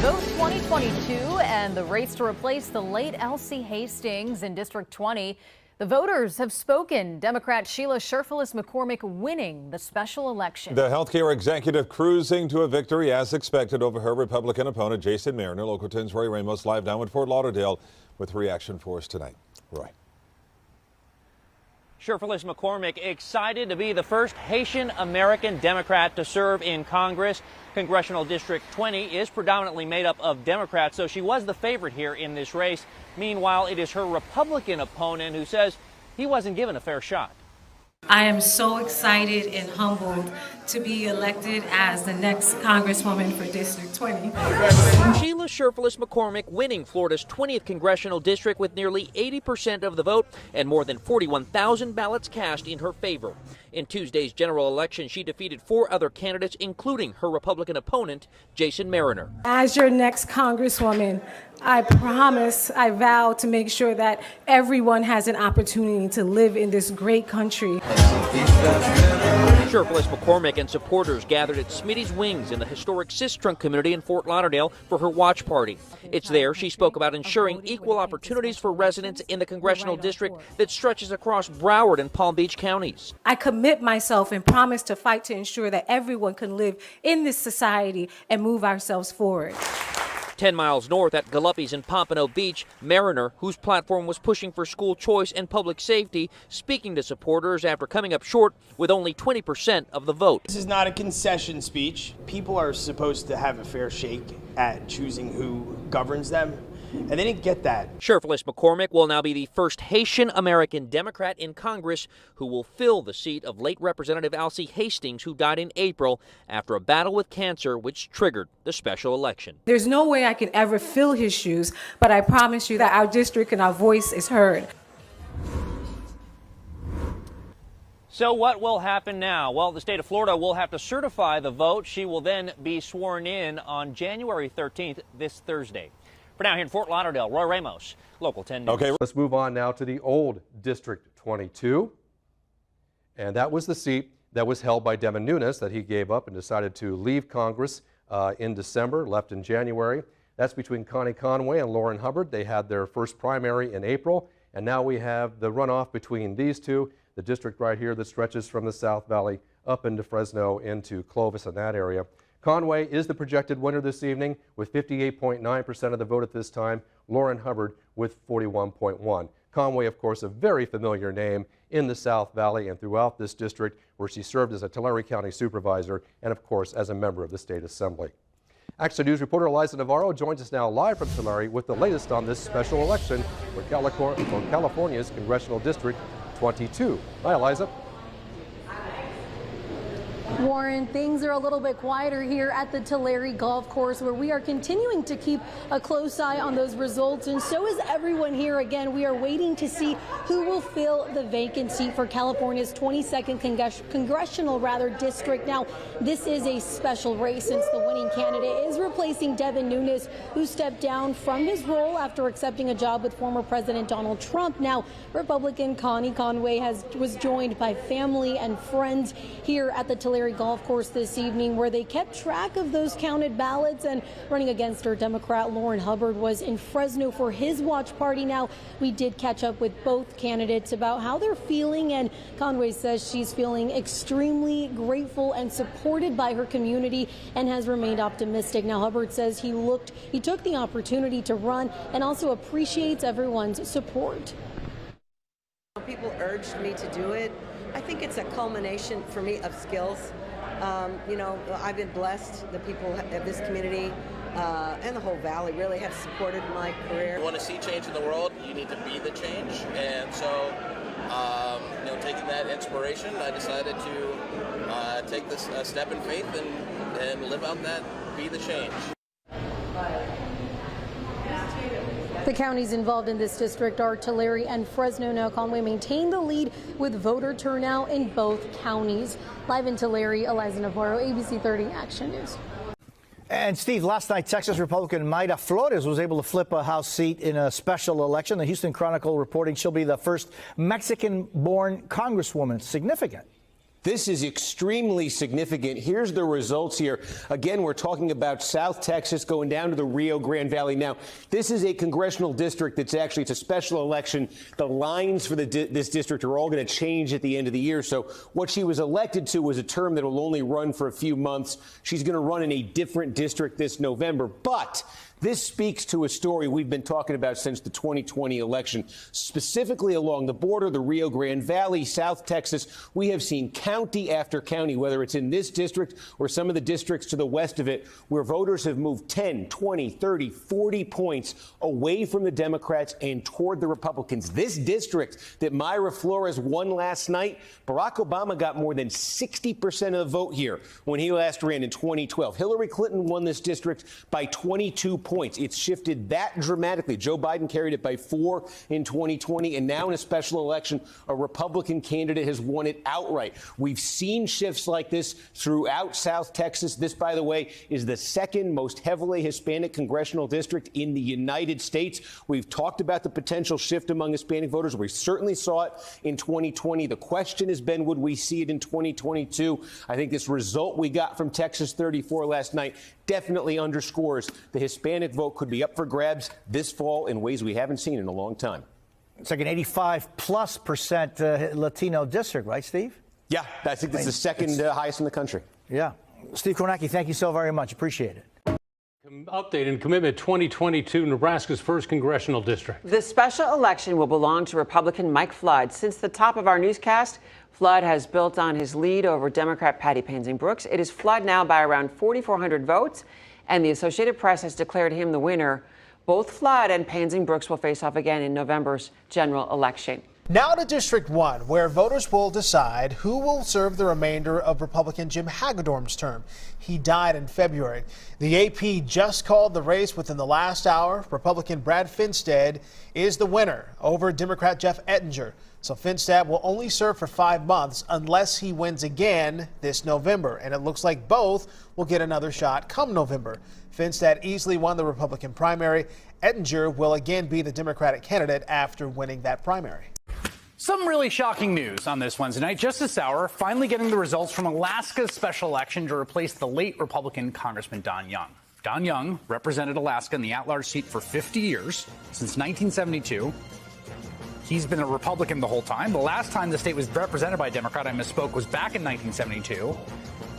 Vote 2022 and the race to replace the late Elsie Hastings in District 20. The voters have spoken. Democrat Sheila McCormick winning the special election. The healthcare executive cruising to a victory as expected over her Republican opponent, Jason Mariner. Local 10's Roy Ramos live down in Fort Lauderdale with reaction for us tonight. Roy. Sheriff McCormick excited to be the first Haitian American Democrat to serve in Congress. Congressional District 20 is predominantly made up of Democrats, so she was the favorite here in this race. Meanwhile, it is her Republican opponent who says he wasn't given a fair shot. I am so excited and humbled to be elected as the next Congresswoman for District 20. Sheila McCormick winning Florida's 20th congressional district with nearly 80% of the vote and more than 41,000 ballots cast in her favor. In Tuesday's general election, she defeated 4 other candidates, including her Republican opponent, Jason Mariner. As your next Congresswoman, I promise, I vow to make sure that everyone has an opportunity to live in this great country. Sheriff McCormick and supporters gathered at Smitty's Wings in the historic Sistrunk community in Fort Lauderdale for her watch party. It's there she spoke about ensuring equal opportunities for residents in the congressional district that stretches across Broward and Palm Beach counties. I commit myself and promise to fight to ensure that everyone can live in this society and move ourselves forward. 10 miles north at Galuppi's in Pompano Beach, Mariner, whose platform was pushing for school choice and public safety, speaking to supporters after coming up short with only 20% of the vote. This is not a concession speech. People are supposed to have a fair shake at choosing who governs them, and they didn't get that. Sheriff McCormick will now be the first Haitian American Democrat in Congress who will fill the seat of late Representative Elsie Hastings, who died in April after a battle with cancer, which triggered the special election. There's no way I can ever fill his shoes, but I promise you that our district and our voice is heard. So what will happen now? Well, the state of Florida will have to certify the vote. She will then be sworn in on January 13th, this Thursday. For now, here in Fort Lauderdale, Roy Ramos, Local 10 News. Okay, let's move on now to the old District 22. And that was the seat that was held by Devin Nunes that he gave up and decided to leave Congress in December, left in January. That's between Connie Conway and Lauren Hubbard. They had their first primary in April, and now we have the runoff between these two. The district right here that stretches from the South Valley up into Fresno, into Clovis and that area. Conway is the projected winner this evening with 58.9% of the vote at this time. Lauren Hubbard with 41.1%. Conway, of course, a very familiar name in the South Valley and throughout this district, where she served as a Tulare County supervisor and, of course, as a member of the State Assembly. Action News reporter Eliza Navarro joins us now live from Tulare with the latest on this special election for California's Congressional District 22. Hi, Eliza. Warren, things are a little bit quieter here at the Tulare Golf Course, where we are continuing to keep a close eye on those results, and so is everyone here. Again, we are waiting to see who will fill the vacant seat for California's 22nd congressional district. Now, this is a special race since the winning candidate is replacing Devin Nunes, who stepped down from his role after accepting a job with former President Donald Trump. Now, Republican Connie Conway was joined by family and friends here at the Tulare Golf Course this evening, where they kept track of those counted ballots, and running against her, Democrat Lauren Hubbard was in Fresno for his watch party. Now, we did catch up with both candidates about how they're feeling, and Conway says she's feeling extremely grateful and supported by her community and has remained optimistic. Now, Hubbard says he took the opportunity to run and also appreciates everyone's support. People urged me to do it. I think it's a culmination for me of skills. You know, I've been blessed. The people of this community and the whole valley really have supported my career. If you want to see change in the world, you need to be the change. And so, you know, taking that inspiration, I decided to take this step in faith and live out that, be the change. The counties involved in this district are Tulare and Fresno. Now, Conway maintained the lead with voter turnout in both counties. Live in Tulare, Eliza Navarro, ABC 30 Action News. And Steve, last night, Texas Republican Mayra Flores was able to flip a House seat in a special election. The Houston Chronicle reporting she'll be the first Mexican-born congresswoman. Significant. This is extremely significant. Here's the results here. Again, we're talking about South Texas going down to the Rio Grande Valley. Now, this is a congressional district it's a special election. The lines for this district are all going to change at the end of the year. So what she was elected to was a term that will only run for a few months. She's going to run in a different district this November. But this speaks to a story we've been talking about since the 2020 election, specifically along the border, the Rio Grande Valley, South Texas. We have seen county after county, whether it's in this district or some of the districts to the west of it, where voters have moved 10, 20, 30, 40 points away from the Democrats and toward the Republicans. This district that Mayra Flores won last night, Barack Obama got more than 60% of the vote here when he last ran in 2012. Hillary Clinton won this district by 22 points. It's shifted that dramatically. Joe Biden carried it by 4 in 2020, and now in a special election, a Republican candidate has won it outright. We've seen shifts like this throughout South Texas. This, by the way, is the second most heavily Hispanic congressional district in the United States. We've talked about the potential shift among Hispanic voters. We certainly saw it in 2020. The question has been, would we see it in 2022? I think this result we got from Texas 34 last night definitely underscores the Hispanic vote could be up for grabs this fall in ways we haven't seen in a long time. It's like an 85+% Latino district, right, Steve? Yeah, I think it's the second highest in the country. Yeah. Steve Kornacki, thank you so very much. Appreciate it. Update and commitment 2022, Nebraska's first congressional district. The special election will belong to Republican Mike Flood. Since the top of our newscast, Flood has built on his lead over Democrat Patty Pansing-Brooks. It is Flood now by around 4,400 votes, and the Associated Press has declared him the winner. Both Flood and Pansing-Brooks will face off again in November's general election. Now to District 1, where voters will decide who will serve the remainder of Republican Jim Hagedorn's term. He died in February. The AP just called the race within the last hour. Republican Brad Finstad is the winner over Democrat Jeff Ettinger. So Finstad will only serve for 5 months unless he wins again this November. And it looks like both will get another shot come November. Finstad easily won the Republican primary. Ettinger will again be the Democratic candidate after winning that primary. Some really shocking news on this Wednesday night. Just this hour, finally getting the results from Alaska's special election to replace the late Republican Congressman Don Young. Don Young represented Alaska in the at-large seat for 50 years, since 1972. He's been a Republican the whole time. The last time the state was represented by a Democrat, I misspoke, was back in 1972.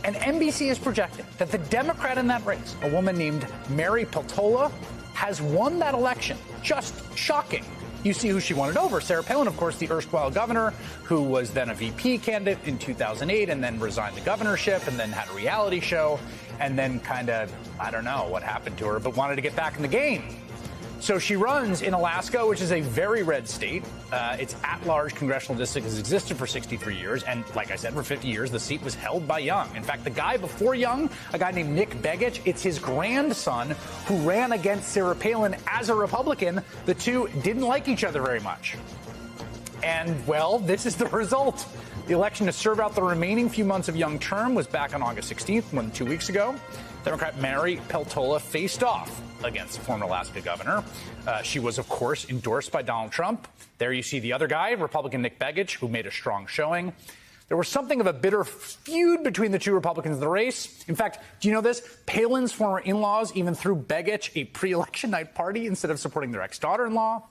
And NBC is projecting that the Democrat in that race, a woman named Mary Peltola, has won that election. Just shocking. You see who she won it over. Sarah Palin, of course, the erstwhile governor, who was then a VP candidate in 2008 and then resigned the governorship and then had a reality show and then kind of, I don't know what happened to her, but wanted to get back in the game. So she runs in Alaska, which is a very red state. Its at-large congressional district has existed for 63 years. And like I said, for 50 years, the seat was held by Young. In fact, the guy before Young, a guy named Nick Begich, it's his grandson who ran against Sarah Palin as a Republican. The two didn't like each other very much. And, well, this is the result. The election to serve out the remaining few months of Young's term was back on August 16th, more than 2 weeks ago. Democrat Mary Peltola faced off against the former Alaska governor. She was, of course, endorsed by Donald Trump. There you see the other guy, Republican Nick Begich, who made a strong showing. There was something of a bitter feud between the two Republicans in the race. In fact, do you know this? Palin's former in-laws even threw Begich a pre-election night party instead of supporting their ex-daughter-in-law.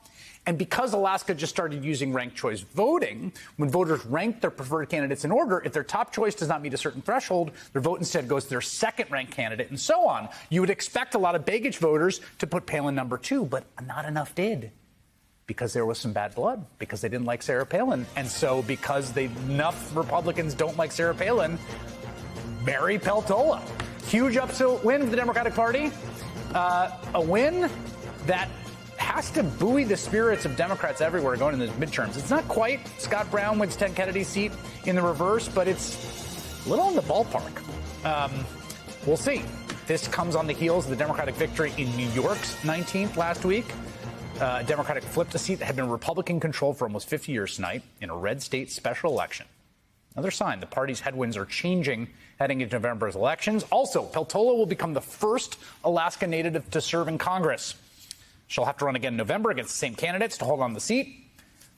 And because Alaska just started using ranked choice voting, when voters rank their preferred candidates in order, if their top choice does not meet a certain threshold, their vote instead goes to their second-ranked candidate, and so on. You would expect a lot of Begich voters to put Palin number 2, but not enough did. Because there was some bad blood, because they didn't like Sarah Palin. And so because enough Republicans don't like Sarah Palin, Mary Peltola. Huge upset win for the Democratic Party. A win that has to buoy the spirits of Democrats everywhere going into the midterms. It's not quite Scott Brown wins Ted Kennedy's seat in the reverse, but it's a little in the ballpark. We'll see. This comes on the heels of the Democratic victory in New York's 19th last week. Democratic flipped a seat that had been Republican controlled for almost 50 years tonight in a red state special election. Another sign the party's headwinds are changing heading into November's elections. Also, Peltola will become the first Alaska native to serve in Congress. She'll have to run again in November against the same candidates to hold on the seat,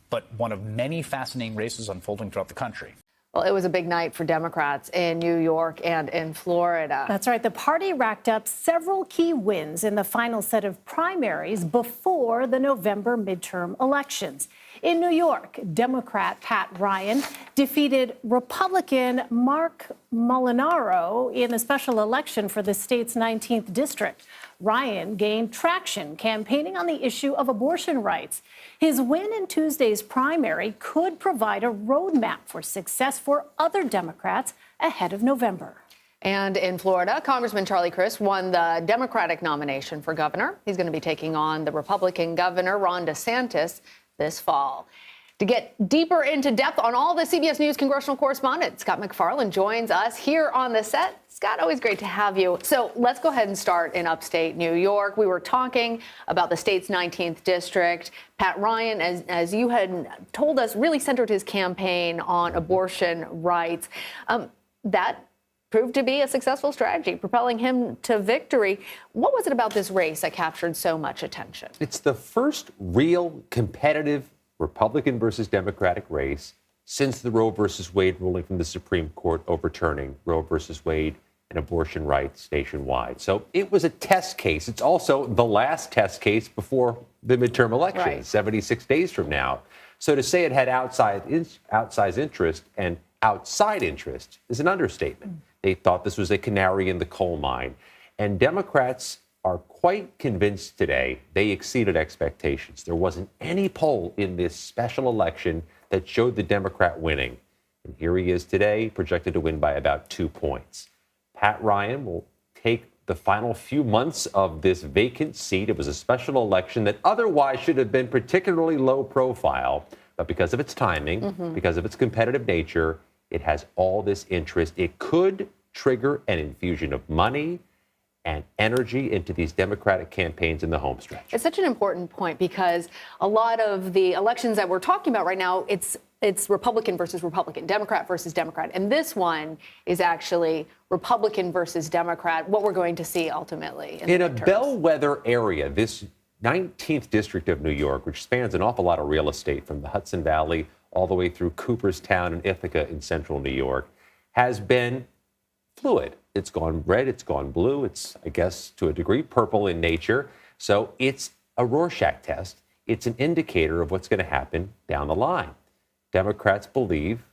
but one of many fascinating races unfolding throughout the country. Well, it was a big night for Democrats in New York and in Florida. That's right. The party racked up several key wins in the final set of primaries before the November midterm elections. In New York, Democrat Pat Ryan defeated Republican Mark Molinaro in the special election for the state's 19th district. Ryan gained traction campaigning on the issue of abortion rights. His win in Tuesday's primary could provide a roadmap for success for other Democrats ahead of November. And in Florida, Congressman Charlie Crist won the Democratic nomination for governor. He's going to be taking on the Republican governor, Ron DeSantis, this fall. To get deeper into depth on all the CBS News congressional correspondent, Scott MacFarlane joins us here on the set. Scott, always great to have you. So let's go ahead and start in upstate New York. We were talking about the state's 19th district. Pat Ryan, as you had told us, really centered his campaign on abortion rights. That proved to be a successful strategy, propelling him to victory. What was it about this race that captured so much attention? It's the first real competitive Republican versus Democratic race since the Roe versus Wade ruling from the Supreme Court overturning Roe versus Wade and abortion rights nationwide. So it was a test case. It's also the last test case before the midterm election, Right. 76 days from now. So to say it had outsized interest and outside interest is an understatement. They thought this was a canary in the coal mine. And Democrats are quite convinced today they exceeded expectations. There wasn't any poll in this special election that showed the Democrat winning. And here he is today, projected to win by about 2 points. Pat Ryan will take the final few months of this vacant seat. It was a special election that otherwise should have been particularly low profile, but because of its timing, because of its competitive nature, it has all this interest. It could trigger an infusion of money and energy into these Democratic campaigns in the home stretch. It's such an important point because a lot of the elections that we're talking about right now, it's Republican versus Republican, Democrat versus Democrat. And this one is actually Republican versus Democrat, what we're going to see ultimately. In a bellwether area, this 19th district of New York, which spans an awful lot of real estate from the Hudson Valley all the way through Cooperstown and Ithaca in central New York, has been fluid. It's gone red, it's gone blue, it's, I guess, to a degree, purple in nature. So it's a Rorschach test. It's an indicator of what's going to happen down the line. Democrats believe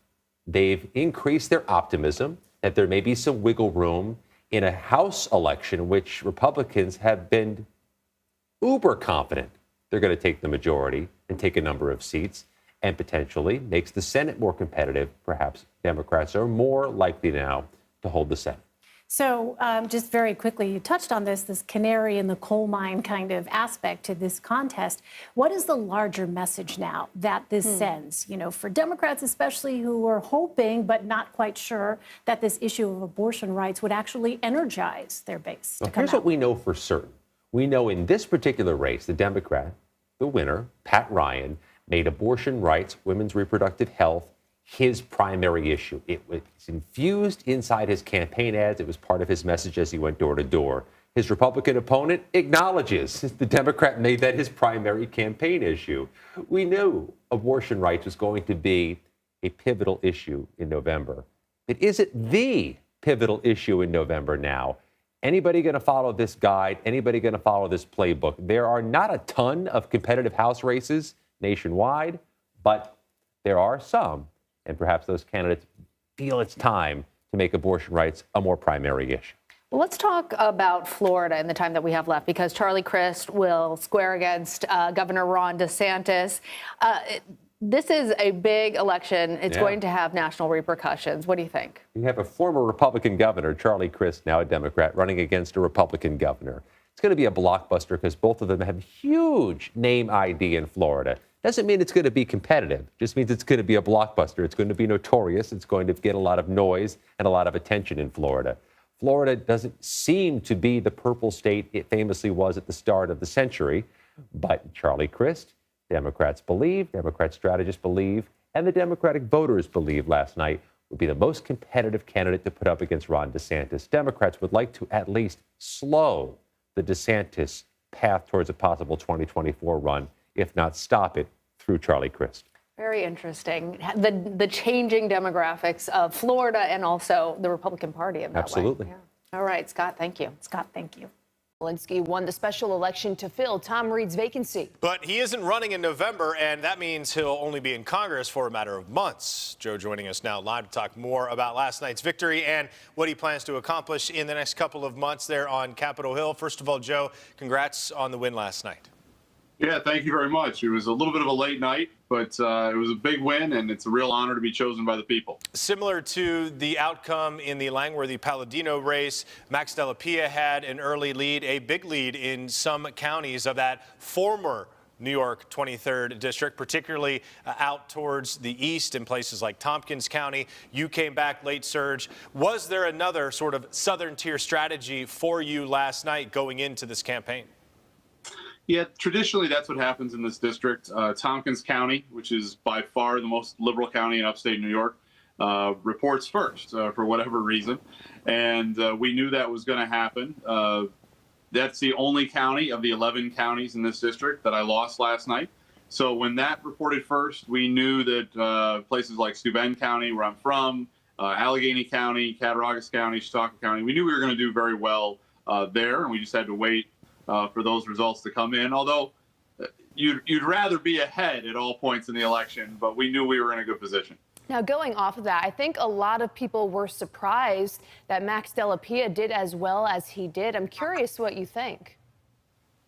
they've increased their optimism that there may be some wiggle room in a House election, which Republicans have been uber confident they're going to take the majority and take a number of seats, and potentially makes the Senate more competitive. Perhaps Democrats are more likely now to hold the Senate. So just very quickly, you touched on this canary in the coal mine kind of aspect to this contest. What is the larger message now that this sends, for Democrats especially, who are hoping but not quite sure that this issue of abortion rights would actually energize their base? Well, here's what we know for certain. We know in this particular race, the Democrat, the winner, Pat Ryan, made abortion rights, women's reproductive health, his primary issue. It was infused inside his campaign ads. It was part of his message as he went door to door. His Republican opponent acknowledges the Democrat made that his primary campaign issue. We knew abortion rights was going to be a pivotal issue in November. But is it the pivotal issue in November now? Anybody going to follow this guide? Anybody going to follow this playbook? There are not a ton of competitive House races nationwide, but there are some. And perhaps those candidates feel it's time to make abortion rights a more primary issue. Well, let's talk about Florida in the time that we have left, because Charlie Crist will square against Governor Ron DeSantis. This is a big election. It's going to have national repercussions. What do you think? You have a former Republican governor, Charlie Crist, now a Democrat, running against a Republican governor. It's going to be a blockbuster because both of them have huge name ID in Florida. Doesn't mean it's going to be competitive. Just means it's going to be a blockbuster. It's going to be notorious. It's going to get a lot of noise and a lot of attention in Florida. Florida doesn't seem to be the purple state it famously was at the start of the century. But Charlie Crist, Democrats believe, Democrat strategists believe, and the Democratic voters believe last night would be the most competitive candidate to put up against Ron DeSantis. Democrats would like to at least slow the DeSantis path towards a possible 2024 run, if not stop it, through Charlie Crist. Very interesting. The changing demographics of Florida and also the Republican Party in that way. Absolutely. Yeah. All right, Scott, thank you. Scott, thank you. Zelensky won the special election to fill Tom Reed's vacancy. But he isn't running in November, and that means he'll only be in Congress for a matter of months. Joe joining us now live to talk more about last night's victory and what he plans to accomplish in the next couple of months there on Capitol Hill. First of all, Joe, congrats on the win last night. Yeah, thank you very much. It was a little bit of a late night, but it was a big win, and it's a real honor to be chosen by the people. Similar to the outcome in the Langworthy-Palladino race, Max Della Pia had an early lead, a big lead in some counties of that former New York 23rd district, particularly out towards the east in places like Tompkins County. You came back late surge. Was there another sort of southern tier strategy for you last night going into this campaign? Yeah, traditionally that's what happens in this district. Tompkins County, which is by far the most liberal county in upstate New York, reports first for whatever reason. And we knew that was going to happen. That's the only county of the 11 counties in this district that I lost last night. So when that reported first, we knew that places like Steuben County, where I'm from, Allegheny County, Cattaraugus County, Chautauqua County, we knew we were going to do very well there, and we just had to wait for those results to come in. Although you'd rather be ahead at all points in the election, but we knew we were in a good position. Now, going off of that, I think a lot of people were surprised that Max Della Pia did as well as he did. I'm curious what you think.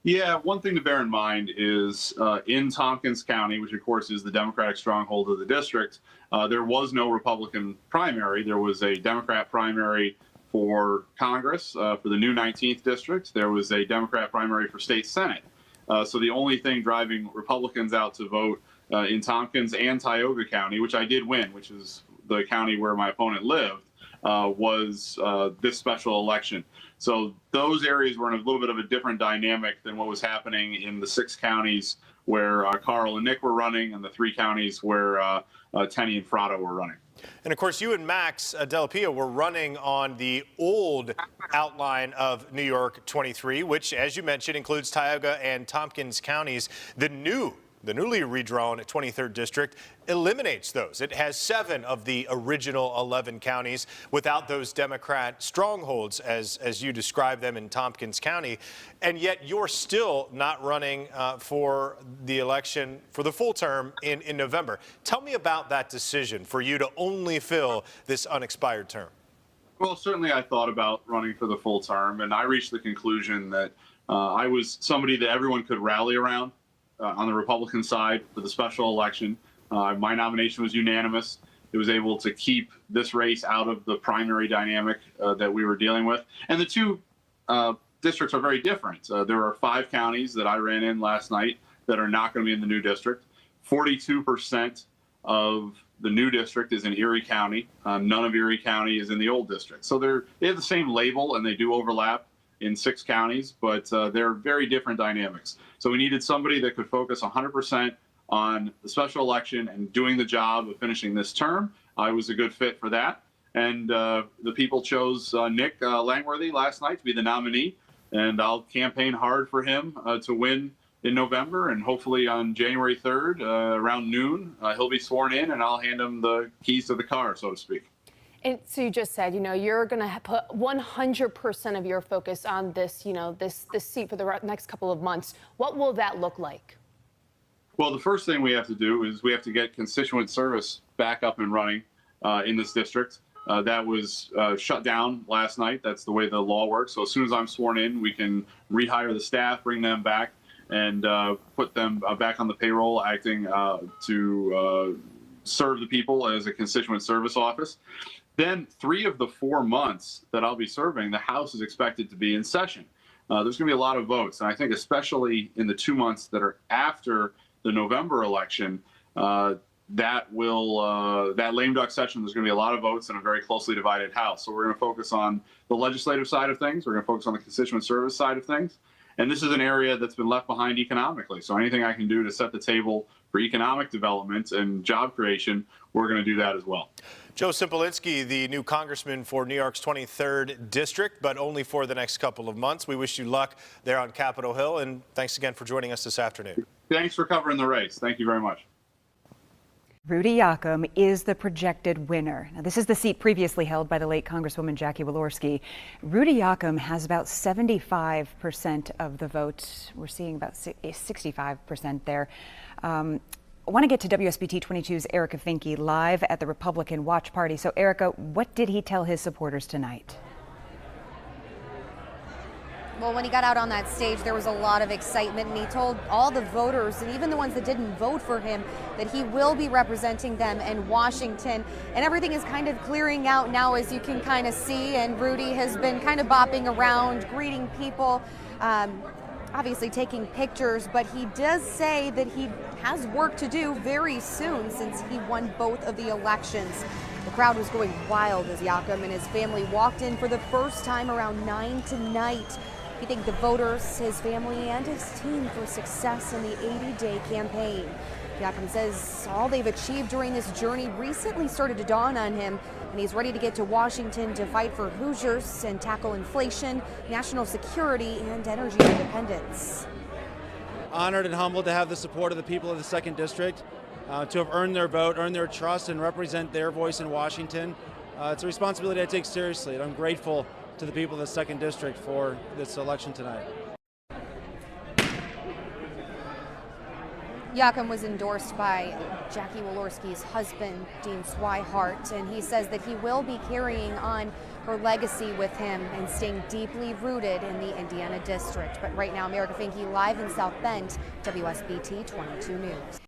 Yeah, one thing to bear in mind is in Tompkins County, which of course is the Democratic stronghold of the district, there was no Republican primary. There was a Democrat primary for Congress, for the new 19th district. There was a Democrat primary for state Senate. So the only thing driving Republicans out to vote in Tompkins and Tioga County, which I did win, which is the county where my opponent lived, was this special election. So those areas were in a little bit of a different dynamic than what was happening in the 6 counties where Carl and Nick were running, and the 3 counties where Tenney and Frotto were running. And of course, you and Max Della Pia were running on the old outline of New York 23, which, as you mentioned, includes Tioga and Tompkins counties. The newly redrawn 23rd district eliminates those. It has 7 of the original 11 counties without those Democrat strongholds, as you describe them in Tompkins County. And yet you're still not running for the election for the full term in November. Tell me about that decision for you to only fill this unexpired term. Well, certainly I thought about running for the full term, and I reached the conclusion that I was somebody that everyone could rally around. On the Republican side for the special election. My nomination was unanimous. It was able to keep this race out of the primary dynamic that we were dealing with. And the 2 districts are very different. There are 5 counties that I ran in last night that are not going to be in the new district. 42% of the new district is in Erie County. None of Erie County is in the old district. So they have the same label and they do overlap in 6 counties, but they're very different dynamics. So we needed somebody that could focus 100% on the special election and doing the job of finishing this term. I was a good fit for that. And the people chose Nick Langworthy last night to be the nominee. And I'll campaign hard for him to win in November. And hopefully on January 3rd, around noon, he'll be sworn in and I'll hand him the keys to the car, so to speak. And so you just said, you're going to put 100% of your focus on this, this seat for the next couple of months. What will that look like? Well, the first thing we have to do is we have to get constituent service back up and running in this district. That was shut down last night. That's the way the law works. So as soon as I'm sworn in, we can rehire the staff, bring them back, and put them back on the payroll, acting to serve the people as a constituent service office. Then 3 of the 4 months that I'll be serving, the House is expected to be in session. There's going to be a lot of votes. And I think especially in the 2 months that are after the November election, that lame duck session, there's going to be a lot of votes in a very closely divided House. So we're going to focus on the legislative side of things. We're going to focus on the constituent service side of things. And this is an area that's been left behind economically. So anything I can do to set the table for economic development and job creation, we're going to do that as well. Joe Simpolinski, the new congressman for New York's 23rd district, but only for the next couple of months. We wish you luck there on Capitol Hill, and thanks again for joining us this afternoon. Thanks for covering the race. Thank you very much. Rudy Yakum is the projected winner. Now, this is the seat previously held by the late Congresswoman Jackie Walorski. Rudy Yakum has about 75% of the vote. We're seeing about 65% there. I want to get to WSBT 22's Erica Finke live at the Republican Watch Party. So, Erica, what did he tell his supporters tonight? Well, when he got out on that stage, there was a lot of excitement, and he told all the voters, and even the ones that didn't vote for him, that he will be representing them in Washington. And everything is kind of clearing out now, as you can kind of see, and Rudy has been kind of bopping around, greeting people, obviously taking pictures, but he does say that he has work to do very soon since he won both of the elections. The crowd was going wild as Yakum and his family walked in for the first time around 9 tonight. He thanked the voters, his family, and his team for success in the 80-day campaign. Yakum says all they've achieved during this journey recently started to dawn on him, and he's ready to get to Washington to fight for Hoosiers and tackle inflation, national security, and energy independence. Honored and humbled to have the support of the people of the 2nd District, to have earned their vote, earned their trust, and represent their voice in Washington. It's a responsibility I take seriously, and I'm grateful to the people of the 2nd District for this election tonight. Yakum was endorsed by Jackie Walorski's husband, Dean Swihart, and he says that he will be carrying on her legacy with him and staying deeply rooted in the Indiana district. But right now, Erica Finke live in South Bend, WSBT 22 News.